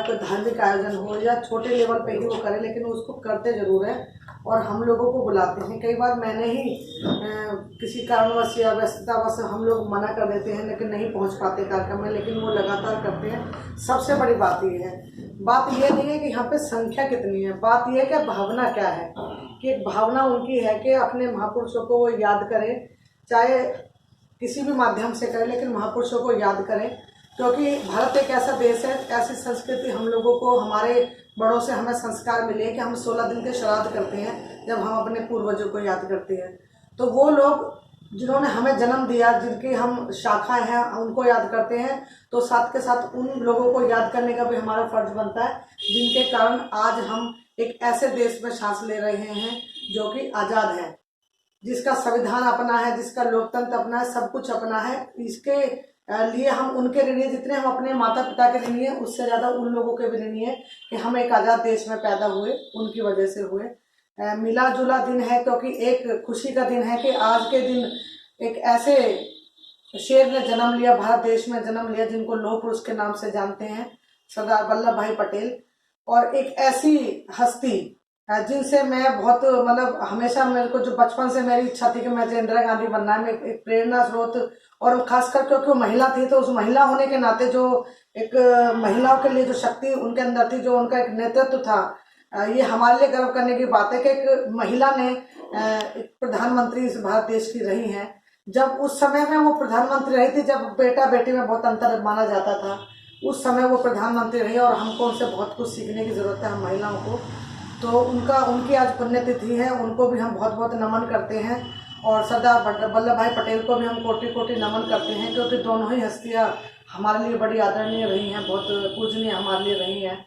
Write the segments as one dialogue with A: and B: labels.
A: कोई धार्मिक आयोजन हो या छोटे लेवल पे ही वो करें, लेकिन उसको करते ज़रूर है और हम लोगों को बुलाते हैं। कई बार मैंने ही किसी कारणवश या व्यस्ततावश हम लोग मना कर देते हैं, लेकिन नहीं पहुंच पाते कार्यक्रम में, लेकिन वो लगातार करते हैं। सबसे बड़ी बात ये है, बात ये नहीं है कि यहाँ पे संख्या कितनी है, बात ये है कि भावना क्या है, कि एक भावना उनकी है कि अपने महापुरुषों को वो याद करें, चाहे किसी भी माध्यम से करें, लेकिन महापुरुषों को याद करें। क्योंकि भारत एक ऐसा देश है, ऐसी संस्कृति हम लोगों को, हमारे बड़ों से हमें संस्कार मिले कि हम 16 दिन के श्राद्ध करते हैं जब हम अपने पूर्वजों को याद करते हैं। तो वो लोग जिन्होंने हमें जन्म दिया, जिनकी हम शाखाएं हैं, उनको याद करते हैं। तो साथ के साथ उन लोगों को याद करने का भी हमारा फर्ज बनता है, जिनके कारण आज हम एक ऐसे देश में सांस ले रहे हैं जो कि आज़ाद है, जिसका संविधान अपना है, जिसका लोकतंत्र अपना है, सब कुछ अपना है। इसके लिए हम उनके ऋणी हैं, जितने हम अपने माता पिता के ऋणी हैं, उससे ज़्यादा उन लोगों के भी ऋणी हैं कि हम एक आज़ाद देश में पैदा हुए, उनकी वजह से हुए। मिला जुला दिन है, क्योंकि एक खुशी का दिन है कि आज के दिन एक ऐसे शेर ने जन्म लिया, भारत देश में जन्म लिया, जिनको लौह पुरुष के नाम से जानते हैं, सरदार वल्लभ भाई पटेल। और एक ऐसी हस्ती जिनसे मैं बहुत मतलब हमेशा मेरे को जो बचपन से मेरी इच्छा थी कि मुझे इंदिरा गांधी बनना है, मैं एक प्रेरणा स्रोत, और खासकर क्योंकि वो महिला थी, तो उस महिला होने के नाते जो एक महिलाओं के लिए जो शक्ति उनके अंदर थी, जो उनका एक नेतृत्व था, ये हमारे लिए गर्व करने की बात है कि एक महिला ने एक प्रधानमंत्री इस भारत देश की रही हैं। जब उस समय में वो प्रधानमंत्री रही थी, जब बेटा बेटी में बहुत अंतर माना जाता था, उस समय वो प्रधानमंत्री रही, और हमको उनसे बहुत कुछ सीखने की ज़रूरत है, हम महिलाओं को। तो उनकी आज पुण्यतिथि है, उनको भी हम बहुत बहुत नमन करते हैं। और सरदार वल्लभ भाई पटेल को भी हम कोटि कोटि नमन करते हैं, क्योंकि दोनों ही हस्तियाँ हमारे लिए बड़ी आदरणीय रही हैं, बहुत पूजनीय हमारे लिए रही हैं।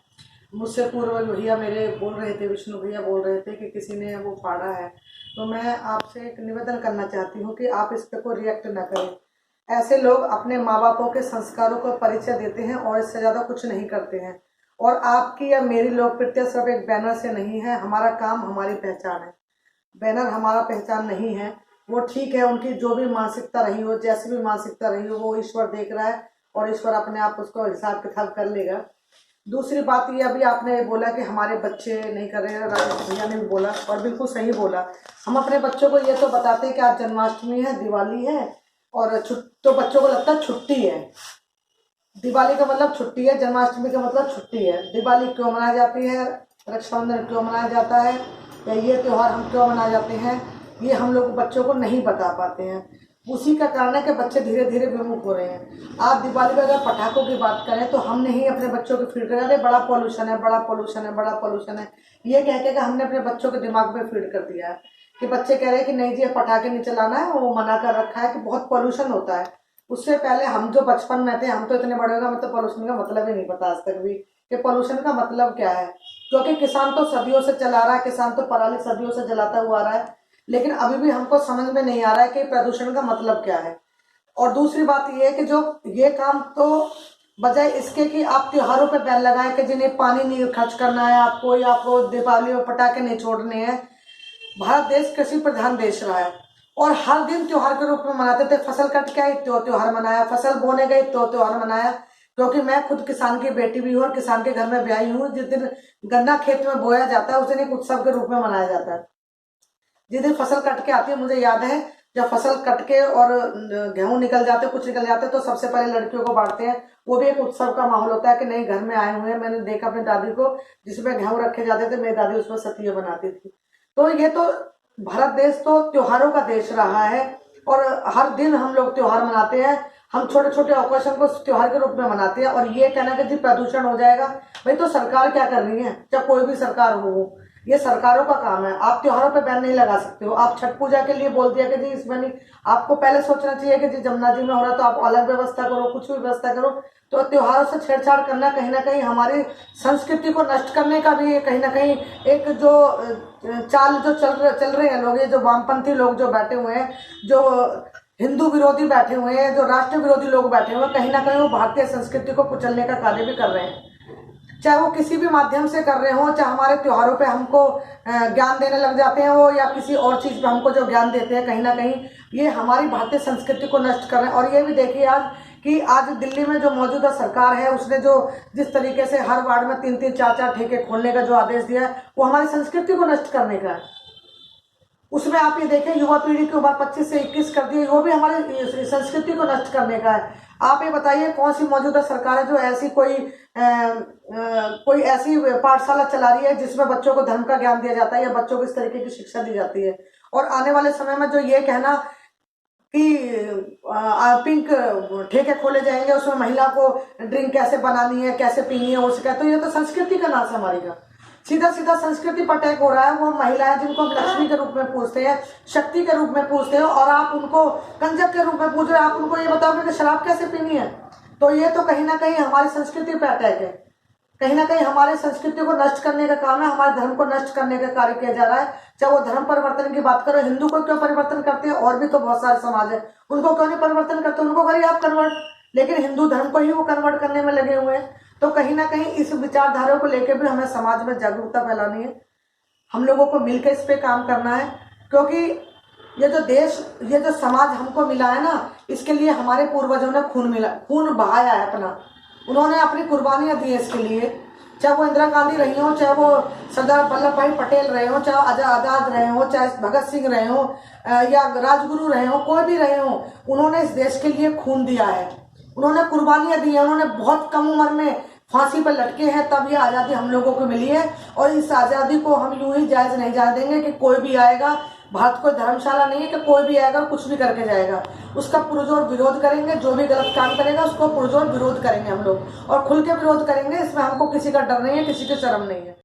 A: मुझसे पूर्व भैया मेरे बोल रहे थे, विष्णु भैया बोल रहे थे कि किसी ने वो फाड़ा है, तो मैं आपसे एक निवेदन करना चाहती हूँ कि आप इस पर कोई रिएक्ट न करें। ऐसे लोग अपने माँ बापों के संस्कारों को परिचय देते हैं और इससे ज़्यादा कुछ नहीं करते हैं। और आपकी या मेरी लोकप्रियता सिर्फ एक बैनर से नहीं है, हमारा काम हमारी पहचान है, बैनर हमारा पहचान नहीं है। वो ठीक है, उनकी जो भी मानसिकता रही हो, जैसी भी मानसिकता रही हो, वो ईश्वर देख रहा है और ईश्वर अपने आप उसको हिसाब किताब कर लेगा। दूसरी बात ये, अभी आपने बोला कि हमारे बच्चे नहीं कर रहे हैं, राजेश भैया ने भी बोला और बिल्कुल सही बोला। हम अपने बच्चों को ये तो बताते हैं कि आज जन्माष्टमी है, दिवाली है, और तो बच्चों को लगता है छुट्टी है। दिवाली का मतलब छुट्टी है, जन्माष्टमी का मतलब छुट्टी है। दिवाली क्यों मनाई जाती है, रक्षाबंधन क्यों मनाया जाता है, या ये त्यौहार हम क्यों मनाए जाते हैं, ये हम लोग बच्चों को नहीं बता पाते हैं। उसी का कारण है कि बच्चे धीरे धीरे विमुख हो रहे हैं। आप दिवाली में अगर पटाखों की बात करें तो हमने ही अपने बच्चों को फीड करा, अरे बड़ा पॉल्यूशन है, बड़ा पॉल्यूशन है, बड़ा पॉल्यूशन है, ये कह के हमने अपने बच्चों के दिमाग में फीड कर दिया है कि बच्चे कह रहे हैं कि नहीं जी पटाखे नहीं चलाना है, वो मना कर रखा है कि बहुत पॉल्यूशन होता है। उससे पहले हम जो बचपन में थे, हम तो इतने बड़े होगा, मतलब पॉल्यूशन का मतलब ही नहीं पता आज तक भी कि पॉल्यूशन का मतलब क्या है। क्योंकि किसान तो सदियों से चला रहा है, किसान तो पराली सदियों से जलाता हुआ आ रहा है, लेकिन अभी भी हमको समझ में नहीं आ रहा है कि प्रदूषण का मतलब क्या है। और दूसरी बात यह है कि जो ये काम तो बजाय इसके कि आप त्योहारों पे बैन लगाएं कि जिन्हें पानी नहीं खर्च करना है आपको, या आपको दीपावली में पटाखे नहीं छोड़ने हैं। भारत देश कृषि प्रधान देश रहा है और हर दिन त्योहार के रूप में मनाते थे। फसल कट के आई तो त्योहार मनाया, फसल बोने गई तो त्योहार मनाया। क्योंकि मैं खुद किसान की बेटी भी हूँ और किसान के घर में ब्याही हूँ। जिस दिन गन्ना खेत में बोया जाता है उस दिन एक उत्सव के रूप में मनाया जाता है। जिस दिन फसल कट के आती है, मुझे याद है जब फसल कट के और गेहूं निकल जाते, कुछ निकल जाते, तो सबसे पहले लड़कियों को बांटते हैं। वो भी एक उत्सव का माहौल होता है कि नहीं घर में आए हुए हैं। मैंने देखा अपनी दादी को, जिसमें गेहूं रखे जाते थे, मेरी दादी उसमें सतिया बनाती थी। तो ये तो भारत देश तो त्योहारों का देश रहा है और हर दिन हम लोग त्योहार मनाते हैं। हम छोटे छोटे ऑकेशन को त्योहार के रूप में मनाते हैं। और ये कहना कि जी प्रदूषण हो जाएगा, भाई तो सरकार क्या कर रही है, चाहे कोई भी सरकार हो, ये सरकारों का काम है। आप त्योहारों पे बैन नहीं लगा सकते हो। आप छठ पूजा के लिए बोल दिया कि जी इसमें नहीं, आपको पहले सोचना चाहिए कि जी जमुना जी में हो रहा तो आप अलग व्यवस्था करो, कुछ भी व्यवस्था करो। तो त्योहारों से छेड़छाड़ करना कहीं ना कहीं हमारी संस्कृति को नष्ट करने का भी कहीं ना कहीं एक जो चाल जो चल रहे हैं लोग, ये जो वामपंथी लोग जो बैठे हुए हैं, जो हिंदू विरोधी बैठे हुए हैं, जो राष्ट्र विरोधी लोग बैठे हुए हैं, कहीं ना कहीं वो भारतीय संस्कृति को कुचलने का कार्य भी कर रहे हैं। चाहे वो किसी भी माध्यम से कर रहे हो, चाहे हमारे त्योहारों पे हमको ज्ञान देने लग जाते हैं वो, या किसी और चीज़ पे हमको जो ज्ञान देते हैं, कहीं ना कहीं ये हमारी भारतीय संस्कृति को नष्ट कर रहे हैं। और ये भी देखिए आज कि आज दिल्ली में जो मौजूदा सरकार है उसने जो जिस तरीके से हर वार्ड में 3-3 4-4 ठेके खोलने का जो आदेश दिया है वो हमारी संस्कृति को नष्ट करने का है। उसमें आप ये देखें युवा पीढ़ी की उम्र 25 से 21 कर दी, वो भी हमारी संस्कृति को नष्ट करने का है। आप ये बताइए कौन सी मौजूदा सरकार है जो ऐसी कोई ऐसी पाठशाला चला रही है जिसमें बच्चों को धर्म का ज्ञान दिया जाता है या बच्चों को इस तरीके की शिक्षा दी जाती है। और आने वाले समय में जो ये कहना कि पिंक ठेके खोले जाएंगे उसमें महिला को ड्रिंक कैसे बनानी है कैसे पीनी है वो सिखाए, तो ये तो संस्कृति का नाश है हमारी का। सीधा सीधा संस्कृति पर अटैक हो रहा है। वो महिलाएं जिनको हम लक्ष्मी के रूप में पूजते हैं, शक्ति के रूप में पूजते हैं, और आप उनको कंजक के रूप में पूज रहे हैं। आप उनको ये बताओगे कि शराब कैसे पीनी है, तो ये तो कहीं ना कहीं हमारी संस्कृति पर अटैक है। कहीं ना कहीं हमारे संस्कृति को नष्ट करने का काम है, हमारे धर्म को नष्ट करने का कार्य किया जा रहा है। चाहे वो धर्म परिवर्तन की बात करो, हिंदू को क्यों परिवर्तन करते हैं, और भी तो बहुत सारे समाज है उनको क्यों नहीं परिवर्तन करते, उनको करिए आप कन्वर्ट, लेकिन हिंदू धर्म को ही वो कन्वर्ट करने में लगे हुए हैं। तो कहीं ना कहीं इस विचारधारा को लेकर भी हमें समाज में जागरूकता फैलानी है। हम लोगों को मिलकर इस पे काम करना है, क्योंकि ये जो देश, ये जो समाज हमको मिला है ना, इसके लिए हमारे पूर्वजों ने खून बहाया है अपना, उन्होंने अपनी कुर्बानियां दी है इसके लिए। चाहे वो इंदिरा गांधी रही हो, चाहे वो सरदार वल्लभ भाई पटेल रहे हो, चाहे आजाद रहे हो, चाहे भगत सिंह रहे हो या राजगुरु रहे हो, कोई भी रहे हो, उन्होंने इस देश के लिए खून दिया है, उन्होंने कुर्बानियां दी है। उन्होंने बहुत कम उम्र में फांसी पर लटके हैं, तब ये आज़ादी हम लोगों को मिली है। और इस आज़ादी को हम यूं ही जायज़ नहीं जाने देंगे कि कोई भी आएगा, भारत कोई धर्मशाला नहीं है कि कोई भी आएगा कुछ भी करके जाएगा। उसका पुरजोर विरोध करेंगे, जो भी गलत काम करेगा उसको पुरजोर विरोध करेंगे हम लोग, और खुल के विरोध करेंगे। इसमें हमको किसी का डर नहीं है, किसी की शर्म नहीं है।